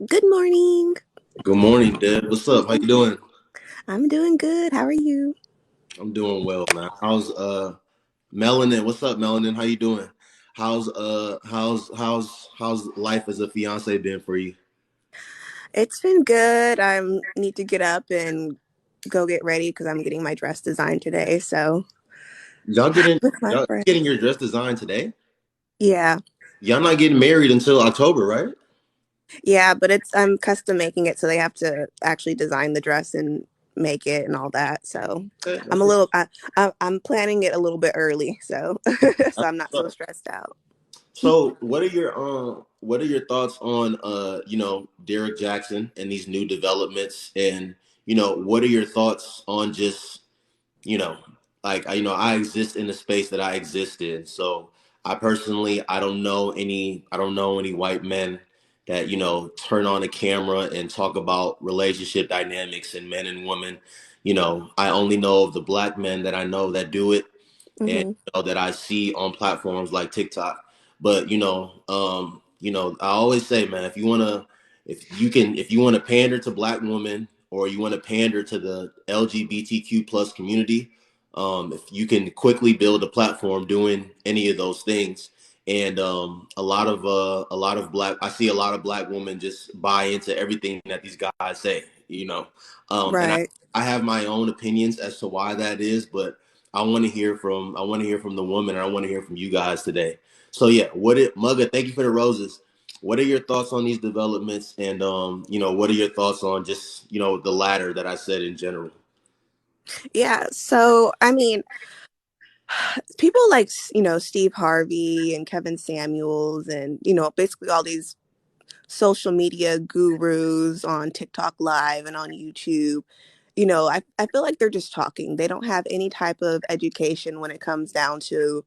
Good morning. Good morning, Deb. What's up? How you doing? I'm doing good. How are you? I'm doing well, man. How's Melanin? What's up, Melanin? How you doing? How's life as a fiance been for you? It's been good. I need to get up and go get ready because I'm getting my dress designed today. So Y'all getting with my y'all friend. getting your dress designed today? Yeah. Y'all not getting married until October, right? Yeah, but I'm custom making it so they have to actually design the dress and make it and all that. So Okay, I'm that's a what's little I'm planning it a little bit early, so so I'm not so up. stressed out. So, what are your thoughts on Derrick Jaxn and these new developments, and what are your thoughts on just you know, I exist in the space that I exist in. So I personally, I don't know any white men that, turn on a camera and talk about relationship dynamics and men and women. I only know of the black men that I know that do it and Hmm. that I see on platforms like TikTok. But I always say, man, if you want to pander to black women or you want to pander to the LGBTQ plus community, if you can quickly build a platform doing any of those things, and a lot of black, I see a lot of black women just buy into everything that these guys say, and Right. I have my own opinions as to why that is, but I want to hear from the woman, and I want to hear from you guys today. So yeah, Mugga? Thank you for the roses. What are your thoughts on these developments, and what are your thoughts on just the latter that I said in general? Yeah. So I mean, people like Steve Harvey and Kevin Samuels and basically all these social media gurus on TikTok live and on YouTube. I feel like they're just talking. They don't have any type of education when it comes down to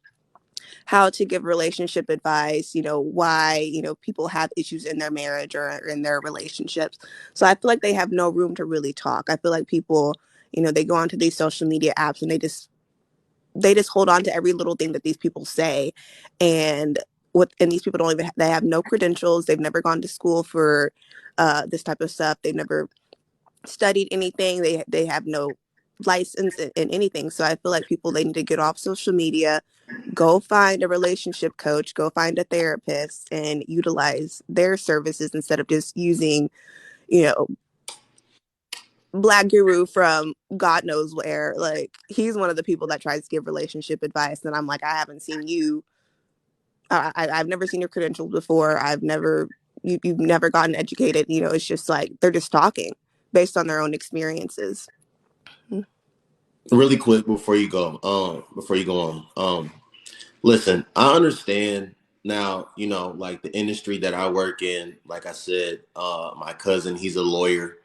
how to give relationship advice, why people have issues in their marriage or in their relationships. So I feel like they have no room to really talk. I feel like people, they go onto these social media apps and they just hold on to every little thing that these people say, and these people don't even they have no credentials. They've never gone to school for this type of stuff. They've never studied anything. They have no license in anything. So I feel like people, they need to get off social media, go find a relationship coach, go find a therapist, and utilize their services instead of just using you know Black Guru from God knows where. Like, he's one of the people that tries to give relationship advice, and I'm like, I haven't seen you. I've never seen your credentials before. You've never gotten educated. It's just like they're just talking based on their own experiences. Really quick before you go on, listen, I understand now, like the industry that I work in, like I said, my cousin, he's a lawyer.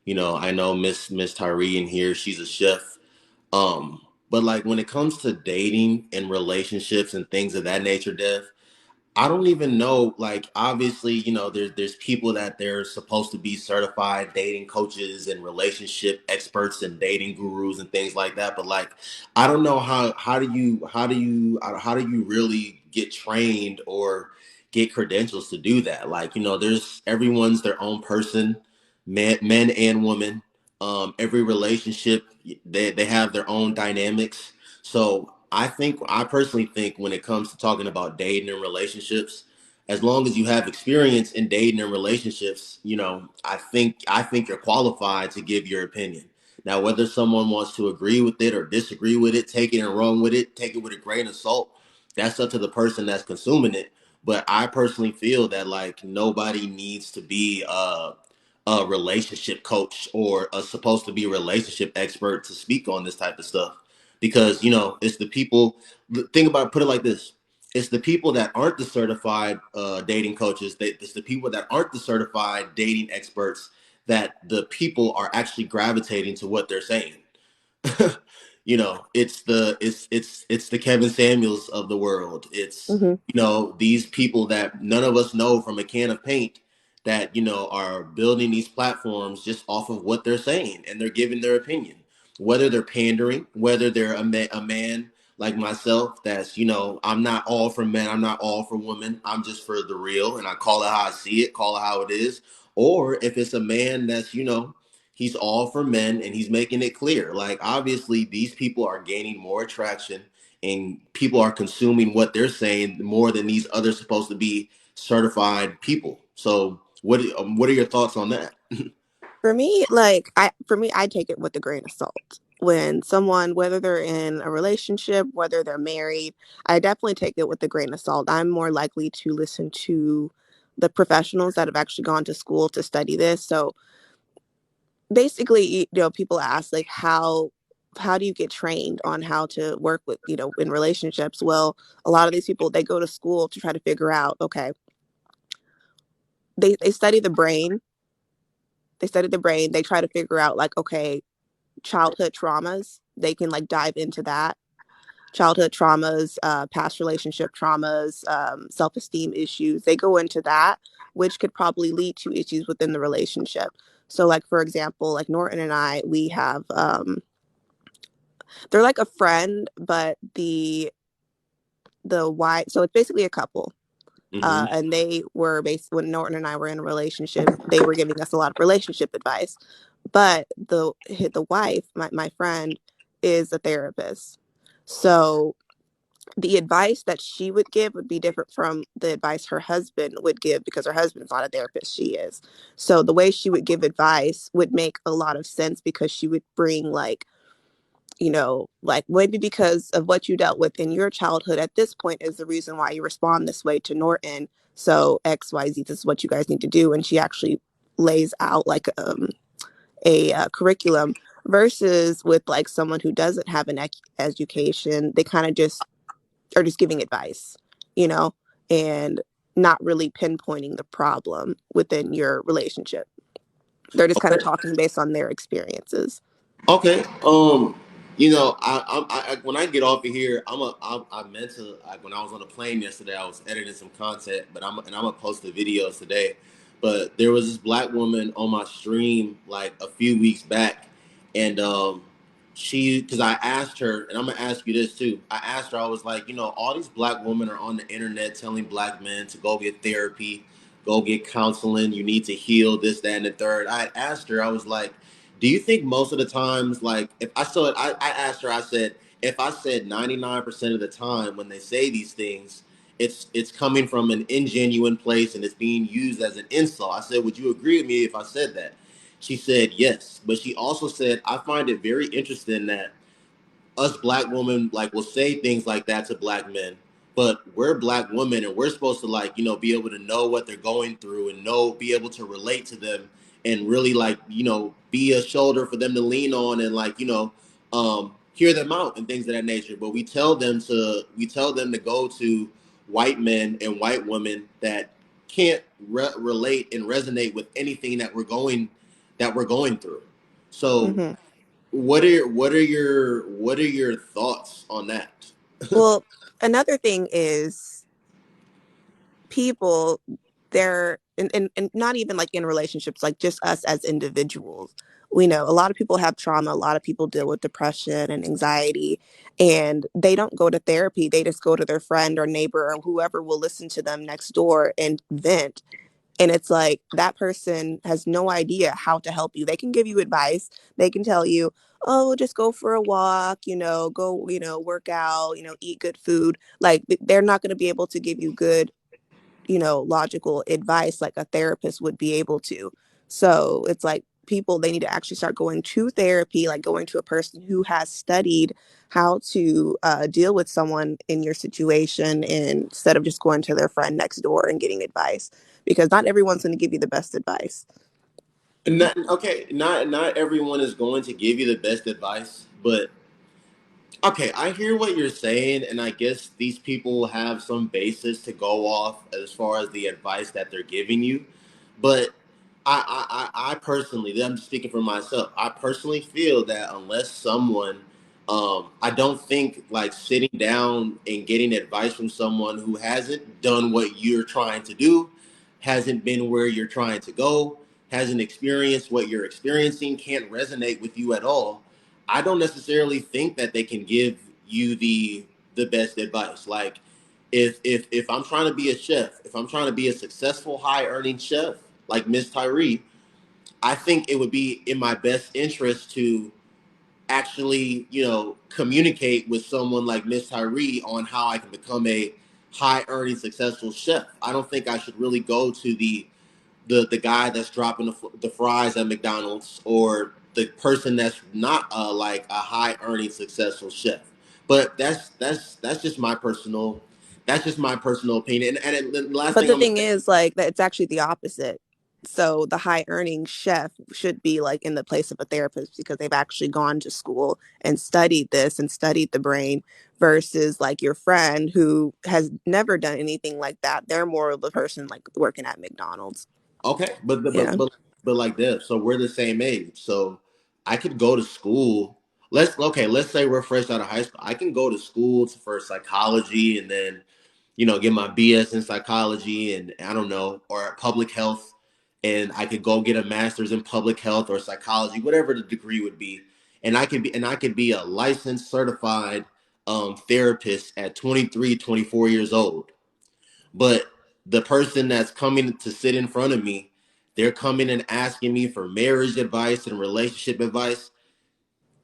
I know Miss Tyree in here, she's a chef. But like when it comes to dating and relationships and things of that nature, Dev, I don't even know. Like, obviously, there's people that they're supposed to be certified dating coaches and relationship experts and dating gurus and things like that. But like, I don't know how do you really get trained or get credentials to do that? Like, there's everyone's their own person, men and women. Every relationship, they have their own dynamics. So I personally think when it comes to talking about dating and relationships, as long as you have experience in dating and relationships, I think you're qualified to give your opinion. Now, whether someone wants to agree with it or disagree with it, take it and run with it, take it with a grain of salt, that's up to the person that's consuming it. But I personally feel that like nobody needs to be a relationship coach or supposed to be a relationship expert to speak on this type of stuff because it's the people. Think about it, put it like this: it's the people that aren't the certified dating coaches. It's the people that aren't the certified dating experts that the people are actually gravitating to what they're saying. It's the Kevin Samuels of the world. It's Hmm. these people that none of us know from a can of paint that are building these platforms just off of what they're saying, and they're giving their opinion, whether they're pandering, whether they're a man like myself that's I'm not all for men, I'm not all for women, I'm just for the real, and I call it how I see it, call it how it is, or if it's a man that's, he's all for men and he's making it clear. Like, obviously, these people are gaining more attraction and people are consuming what they're saying more than these other supposed to be certified people. So, what are your thoughts on that? For me, I take it with a grain of salt. When someone, whether they're in a relationship, whether they're married, I definitely take it with a grain of salt. I'm more likely to listen to the professionals that have actually gone to school to study this. So basically, people ask like how do you get trained on how to work with, in relationships? Well, a lot of these people, they go to school to try to figure out, okay, they study the brain. They study the brain. They try to figure out like, okay, childhood traumas. They can like dive into that. Childhood traumas, past relationship traumas, self-esteem issues. They go into that, which could probably lead to issues within the relationship. So, like for example, like Norton and I, we have they're like a friend, but the wife. So it's basically a couple. Hmm. And they were based when Norton and I were in a relationship. They were giving us a lot of relationship advice, but the wife, my friend, is a therapist. So the advice that she would give would be different from the advice her husband would give because her husband's not a therapist, she is. So the way she would give advice would make a lot of sense because she would bring like, like maybe because of what you dealt with in your childhood at this point is the reason why you respond this way to Norton. So XYZ, this is what you guys need to do. And she actually lays out like a curriculum versus with like someone who doesn't have an education. They kind of just are just giving advice, you know, and not really pinpointing the problem within your relationship. They're just kind of talking based on their experiences. Okay. When I get off of here, I meant to, like, when I was on the plane yesterday, I was editing some content, but I'm gonna post the videos today. But there was this black woman on my stream like a few weeks back, and because I asked her, and I'm gonna ask you this too. I asked her, I was like, all these black women are on the internet telling black men to go get therapy, go get counseling. You need to heal this, that, and the third. I had asked her, I was like, do you think most of the times, like, if I saw it, I asked her, I said, if I said 99% of the time when they say these things, it's coming from an ingenuine place and it's being used as an insult. I said, would you agree with me if I said that? She said yes, but she also said, I find it very interesting that us black women like will say things like that to black men, but we're black women and we're supposed to, like, be able to know what they're going through and be able to relate to them and really, like, be a shoulder for them to lean on and, like, hear them out and things of that nature. But we tell them to go to white men and white women that can't relate and resonate with anything that we're going through. So Hmm. what are your thoughts on that? Well, another thing is people, they're and not even like in relationships, like just us as individuals. We know a lot of people have trauma, a lot of people deal with depression and anxiety, and they don't go to therapy. They just go to their friend or neighbor or whoever will listen to them next door and vent. And it's like that person has no idea how to help you. They can give you advice. They can tell you, oh, just go for a walk, go, work out, eat good food. Like they're not going to be able to give you good, logical advice like a therapist would be able to. So it's like people, they need to actually start going to therapy, like going to a person who has studied how to deal with someone in your situation instead of just going to their friend next door and getting advice because not everyone's going to give you the best advice. Not okay. Not everyone is going to give you the best advice, but okay, I hear what you're saying, and I guess these people have some basis to go off as far as the advice that they're giving you. But I personally, I'm just speaking for myself. I personally feel that unless someone, I don't think like sitting down and getting advice from someone who hasn't done what you're trying to do, hasn't been where you're trying to go, hasn't experienced what you're experiencing, can't resonate with you at all. I don't necessarily think that they can give you the best advice. Like if I'm trying to be a chef, if I'm trying to be a successful high earning chef, like Miss Tyree, I think it would be in my best interest to actually, communicate with someone like Miss Tyree on how I can become a high earning successful chef. I don't think I should really go to the guy that's dropping the fries at McDonald's, or the person that's not like a high earning successful chef. But that's just my personal opinion. And the last But thing the I'm gonna thing say, is, like, that it's actually the opposite. So the high earning chef should be like in the place of a therapist because they've actually gone to school and studied this and studied the brain versus like your friend who has never done anything like that. They're more of a person like working at McDonald's. okay, Yeah. but like this, so we're the same age. So I could go to school. Let's say we're fresh out of high school. I can go to school for psychology, and then get my BS in psychology, and I don't know, or public health, and I could go get a master's in public health or psychology, whatever the degree would be, and I could be a licensed, certified therapist at 23, 24 years old. But the person that's coming to sit in front of me, they're coming and asking me for marriage advice and relationship advice.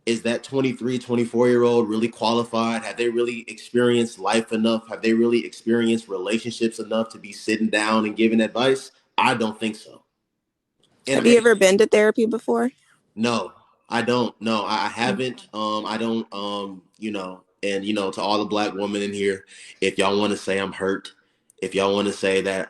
Is that 23, 24-year old really qualified? Have they really experienced life enough? Have they really experienced relationships enough to be sitting down and giving advice? I don't think so. Have And, you and ever been to therapy before? no, I don't. No, I Mm. haven't. I don't. And to all the black women in here, if y'all want to say I'm hurt, if y'all want to say that,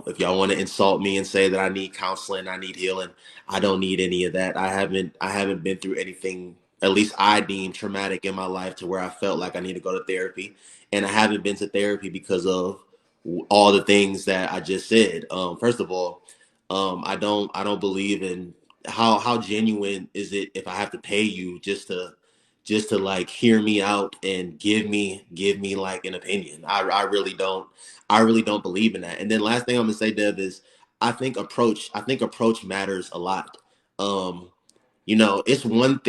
if y'all want to insult me and say that I need counseling, I need healing, I don't need any of that. I haven't been through anything, at least I deem traumatic in my life, to where I felt like I need to go to therapy, and I haven't been to therapy because of all the things that I just said. First of all, I don't believe in how genuine is it if I have to pay you just to like hear me out and give me like an opinion. I really don't believe in that. And then last thing I'm gonna say, Dev, is I think approach matters a lot. Um, it's one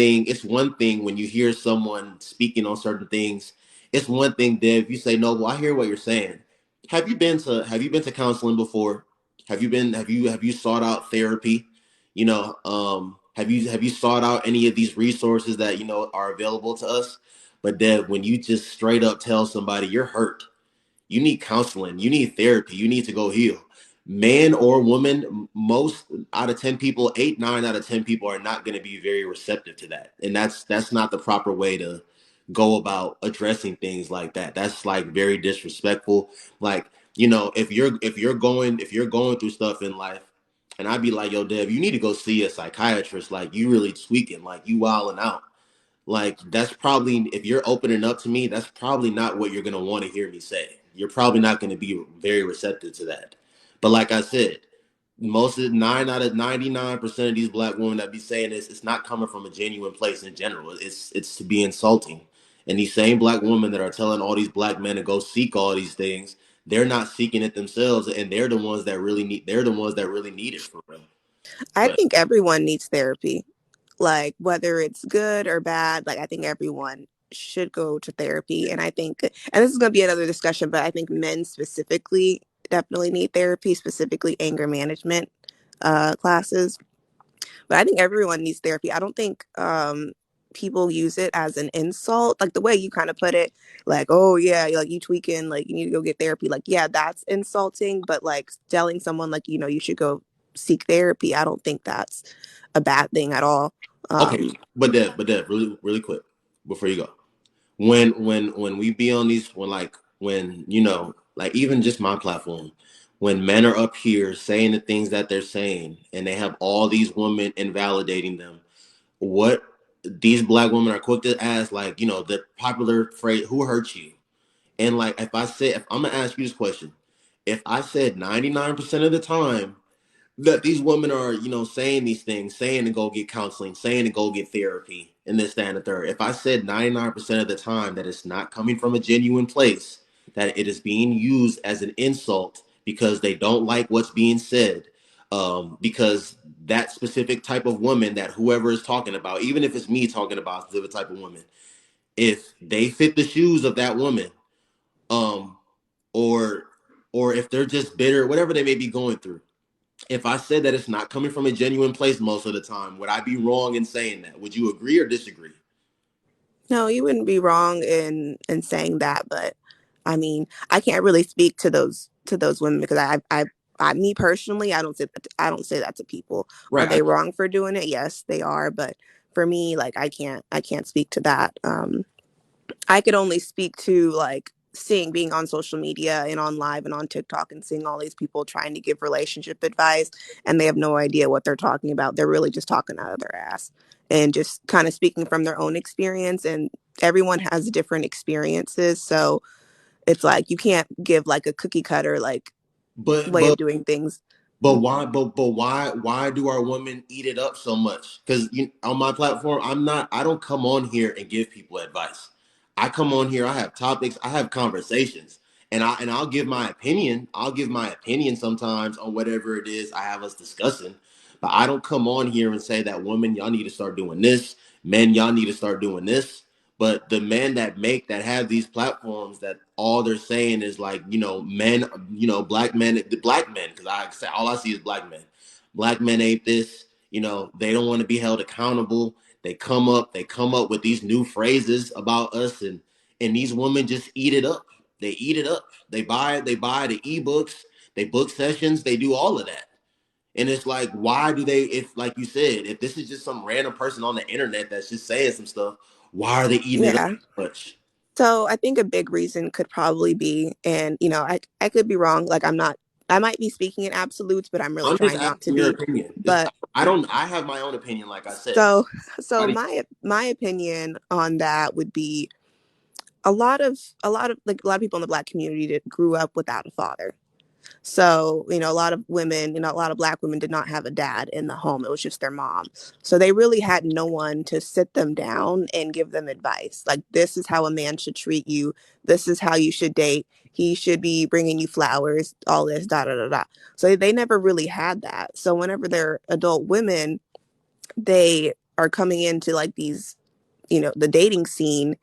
thing when you hear someone speaking on certain things. It's one thing, Dev, you say, no, well, I hear what you're saying. Have you been to counseling before? Have you sought out therapy? Have you sought out any of these resources that are available to us? But Dev, when you just straight up tell somebody you're hurt, you need counseling, you need therapy, you need to go heal. Man or woman, most out of 10 people, 8, 9 out of 10 people are not going to be very receptive to that. And that's not the proper way to go about addressing things like that. That's like very disrespectful. Like, if you're going through stuff in life, and I'd be like, yo, Dev, you need to go see a psychiatrist. Like, you really tweaking, like you wilding out. Like, that's probably, if you're opening up to me, that's probably not what you're going to want to hear me say. You're probably not going to be very receptive to that. But like I said, most of 9 out of 99% of these black women that be saying this, it's not coming from a genuine place in general. It's to be insulting. And these same black women that are telling all these black men to go seek all these things, they're not seeking it themselves, and they're the ones that really need it for real. I But think everyone needs therapy. Like whether it's good or bad, like I think everyone should go to therapy. And I think, and this is going to be another discussion, but I think men specifically definitely need therapy, specifically anger management classes. But I think everyone needs therapy. I don't think people use it as an insult, like the way you kind of put it, like, oh yeah, like you tweaking, like you need to go get therapy. Like, yeah, that's insulting, but like telling someone like, you should go seek therapy, I don't think that's a bad thing at all. okay, Um, but that really really quick before you go. When we be on these, when like even just my platform, when men are up here saying the things that they're saying, and they have all these women invalidating them, what these black women are quick to ask, like, the popular phrase, who hurt you? And like, if I'm gonna ask you this question, if I said 99% of the time that these women are, saying these things, saying to go get counseling, saying to go get therapy, and this, that, and the third. If I said 99% of the time that it's not coming from a genuine place, that it is being used as an insult because they don't like what's being said, because that specific type of woman that whoever is talking about, even if it's me talking about a specific type of woman, if they fit the shoes of that woman, um, or if they're just bitter, whatever they may be going through, if I said that it's not coming from a genuine place most of the time, would I be wrong in saying that? Would you agree or disagree? No, you wouldn't be wrong in saying that, but I mean, I can't really speak to those women because me personally, I don't say that to people. Are Right. they wrong for doing it? Yes, they are, but for me, like I can't speak to that. I could only speak to like seeing being on social media and on live and on TikTok and seeing all these people trying to give relationship advice and they have no idea what they're talking about. They're really just talking out of their ass and just kind of speaking from their own experience, and everyone has different experiences. So it's like you can't give like a cookie cutter like But way of but doing things. But why? But why do our women eat it up so much? Because on my platform, I'm not. I don't come on here and give people advice. I come on here. I have topics. I have conversations, and I'll give my opinion. I'll give my opinion sometimes on whatever it is I have us discussing. But I don't come on here and say that women, y'all need to start doing this. Men, y'all need to start doing this. But the men that have these platforms that all they're saying is like, men, black men, the black men, because I say all I see is black men. Black men ain't this, they don't want to be held accountable. They come up with these new phrases about us, and these women just eat it up. They eat it up. They buy the ebooks, they book sessions, they do all of that. And it's like, why do they, if like you said, if this is just some random person on the internet that's just saying some stuff, why are they eating it up Yeah. so much? So I think a big reason could probably be, and I could be wrong. Like I might be speaking in absolutes, but I'm really I'm just trying not to asking your be. opinion. Just But I have my own opinion, like I said. so Why so do you- my opinion on that would be a lot of like a lot of people in the black community that grew up without a father. So, a lot of women, a lot of black women did not have a dad in the home. It was just their mom. So they really had no one to sit them down and give them advice. Like, this is how a man should treat you. This is how you should date. He should be bringing you flowers, all this, da da da da. So they never really had that. So whenever they're adult women, they are coming into like these, the dating scene,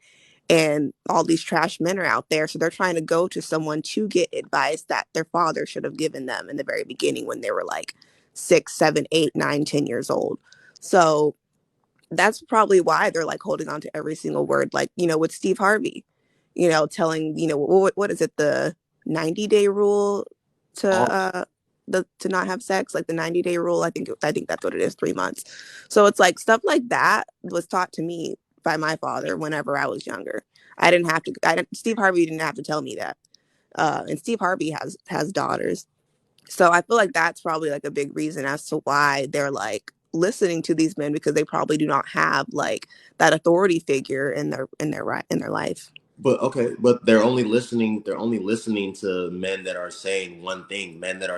and all these trash men are out there. So they're trying to go to someone to get advice that their father should have given them in the very beginning when they were like 6, 7, 8, 9, 10 years old. So that's probably why they're like holding on to every single word, like, with Steve Harvey, telling, what is it, the 90-day rule to all, to not have sex, like the 90-day rule. I think that's what it is, 3 months. So it's like stuff like that was taught to me by my father whenever I was younger. Steve Harvey didn't have to tell me that. And Steve Harvey has daughters. So I feel like that's probably like a big reason as to why they're like listening to these men, because they probably do not have like that authority figure in their life. but okay, but they're only listening to men that are saying one thing, men that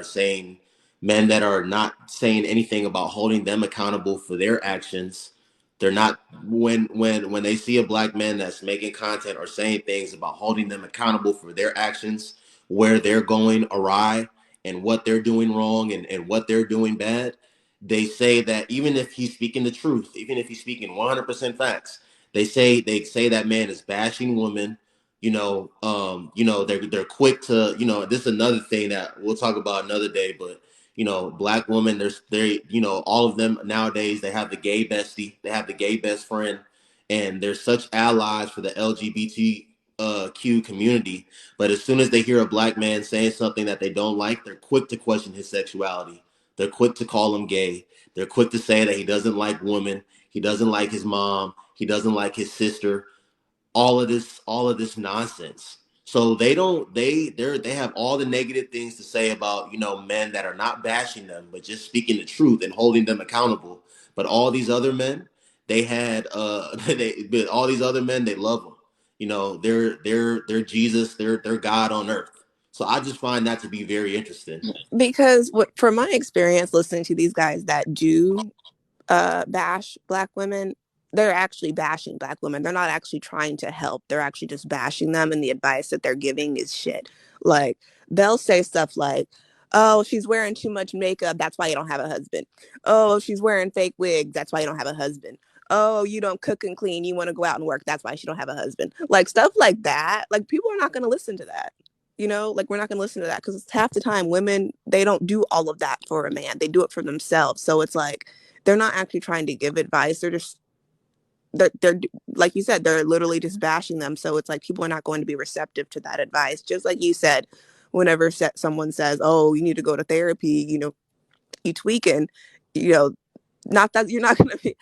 are not saying anything about holding them accountable for their actions. They're not when they see a black man that's making content or saying things about holding them accountable for their actions, where they're going awry and what they're doing wrong and what they're doing bad. They say that even if he's speaking the truth, even if he's speaking 100% facts, they say that man is bashing women. They're quick to, this is another thing that we'll talk about another day, but black women, all of them nowadays, they have the gay bestie, they have the gay best friend, and they're such allies for the LGBTQ community. But as soon as they hear a black man saying something that they don't like, they're quick to question his sexuality. They're quick to call him gay. They're quick to say that he doesn't like women. He doesn't like his mom. He doesn't like his sister. All of this nonsense. So they don't they have all the negative things to say about men that are not bashing them, but just speaking the truth and holding them accountable. But all these other men, they had but all these other men, they love them. They're Jesus, they're God on earth. So I just find that to be very interesting. Because from my experience listening to these guys that do bash black women, they're actually bashing black women. They're not actually trying to help. They're actually just bashing them, and the advice that they're giving is shit. Like, they'll say stuff like, "Oh, she's wearing too much makeup. That's why you don't have a husband. Oh, she's wearing fake wigs. That's why you don't have a husband. Oh, you don't cook and clean. You want to go out and work. That's why she don't have a husband." Like stuff like that. Like, people are not going to listen to that. like we're not going to listen to that because half the time women, they don't do all of that for a man. They do it for themselves. So it's like they're not actually trying to give advice. They're like you said, they're literally just bashing them. So it's like people are not going to be receptive to that advice. Just like you said, whenever someone says, "Oh, you need to go to therapy," you tweaking, you know, not that you're not going to be,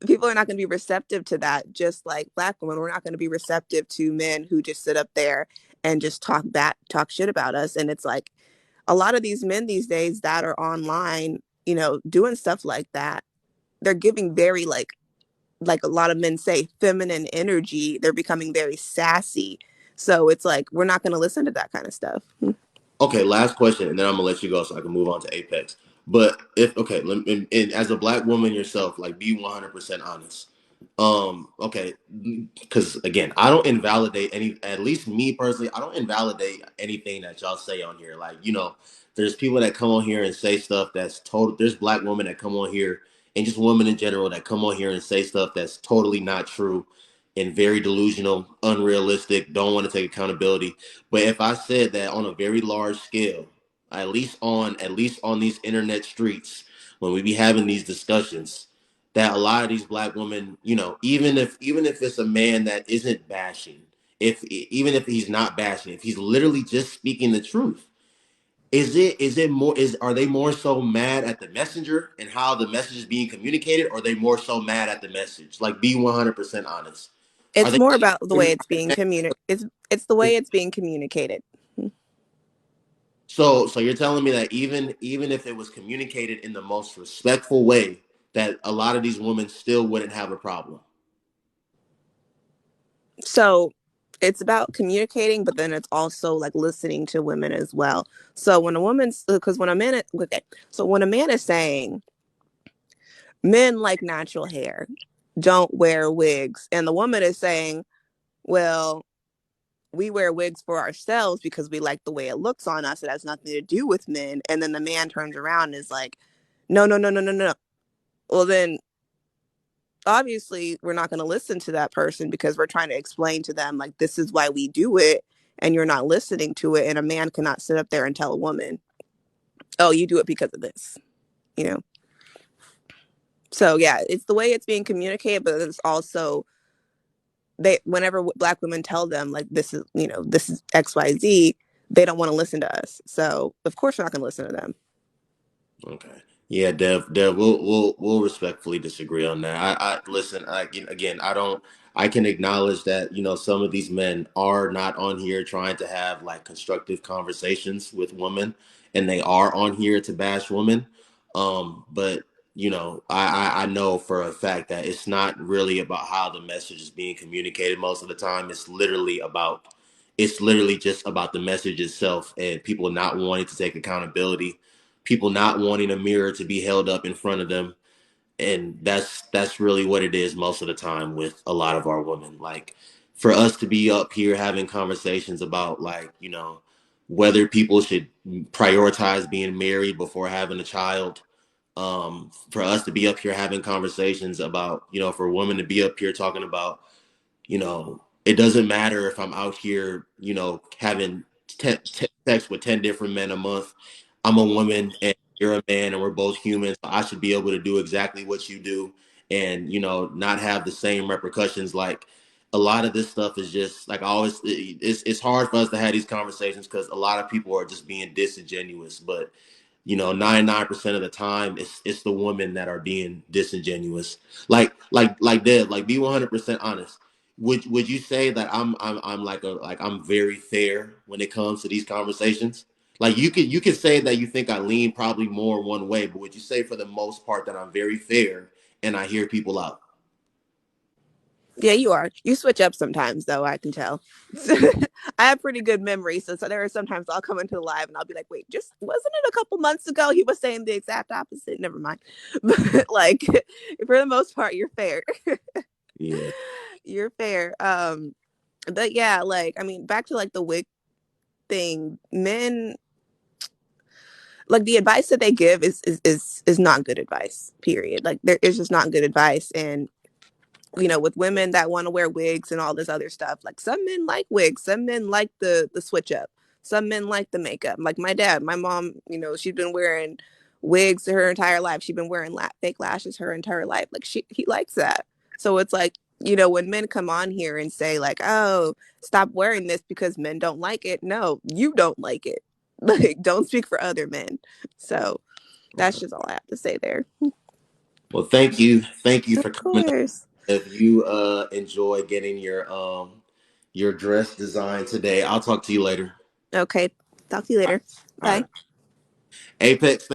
people are not going to be receptive to that. Just like Black women, we're not going to be receptive to men who just sit up there and just talk shit about us. And it's like a lot of these men these days that are online, doing stuff like that, they're giving very like a lot of men say, feminine energy. They're becoming very sassy. So it's like we're not going to listen to that kind of stuff. Okay, last question, and then I'm gonna let you go so I can move on to Apex. But if okay, and as a black woman yourself, like be 100% honest. Okay, because again, I don't invalidate any. At least me personally, I don't invalidate anything that y'all say on here. Like there's people that come on here and say stuff that's total. There's black women that come on here and just women in general that come on here and say stuff that's totally not true and very delusional, unrealistic. Don't want to take accountability. But if I said that on a very large scale, at least on these internet streets, when we be having these discussions, that a lot of these black women, even if it's a man that isn't bashing, if even if he's not bashing, if he's literally just speaking the truth, is it more is are they more so mad at the messenger and how the message is being communicated, or are they more so mad at the message? Like be 100% honest. Are It's they more about the way it's being it's the way it's being communicated. So you're telling me that even if it was communicated in the most respectful way, that a lot of these women still wouldn't have a problem. So it's about communicating, but then it's also like listening to women as well. So when a woman's because when a man okay, so when a man is saying men like natural hair, don't wear wigs, and the woman is saying, well, we wear wigs for ourselves because we like the way it looks on us. It has nothing to do with men. And then the man turns around and is like, no, no, no, no, no, no. Well, then obviously we're not going to listen to that person because we're trying to explain to them, like, this is why we do it. And you're not listening to it. And a man cannot sit up there and tell a woman, oh, you do it because of this, you know? So, yeah, it's the way it's being communicated, but it's also whenever Black women tell them like this is XYZ, they don't want to listen to us. So of course we're not going to listen to them. Okay. Yeah, Dev, we'll respectfully disagree on that. I listen. Again, I don't. I can acknowledge that some of these men are not on here trying to have like constructive conversations with women, and they are on here to bash women. But I know for a fact that it's not really about how the message is being communicated most of the time. It's literally just about the message itself and people not wanting to take accountability, people not wanting a mirror to be held up in front of them. And that's really what it is most of the time with a lot of our women. Like for us to be up here having conversations about like whether people should prioritize being married before having a child, for us to be up here having conversations about for women to be up here talking about it doesn't matter if I'm out here, having sex with 10 different men a month. I'm a woman and you're a man and we're both humans. So I should be able to do exactly what you do and, not have the same repercussions. Like a lot of this stuff is just like I always, it's hard for us to have these conversations because a lot of people are just being disingenuous. But 99% of the time it's the women that are being disingenuous. Like Dev, like be 100% honest. Would you say that I'm like I'm very fair when it comes to these conversations? Like you could say that you think I lean probably more one way, but would you say for the most part that I'm very fair and I hear people out? Yeah, you are. You switch up sometimes, though. I can tell. I have pretty good memory, so there are sometimes I'll come into the live and I'll be like, "Wait, just wasn't it a couple months ago he was saying the exact opposite?" Never mind. But like, for the most part, you're fair. Yeah. You're fair. But yeah, like I mean, back to like the wig thing. Men, like the advice that they give is not good advice. Period. Like there is just not good advice, and with women that want to wear wigs and all this other stuff. Like some men like wigs, some men like the switch up. Some men like the makeup. Like my dad, my mom, she's been wearing wigs her entire life. She's been wearing fake lashes her entire life. Like he likes that. So it's like, when men come on here and say like, "Oh, stop wearing this because men don't like it." No, you don't like it. Like, don't speak for other men. So that's just all I have to say there. Well, thank you for Of coming. course. If you enjoy getting your dress design today, I'll talk to you later. Okay. Talk to you later. All Bye. right. Apex.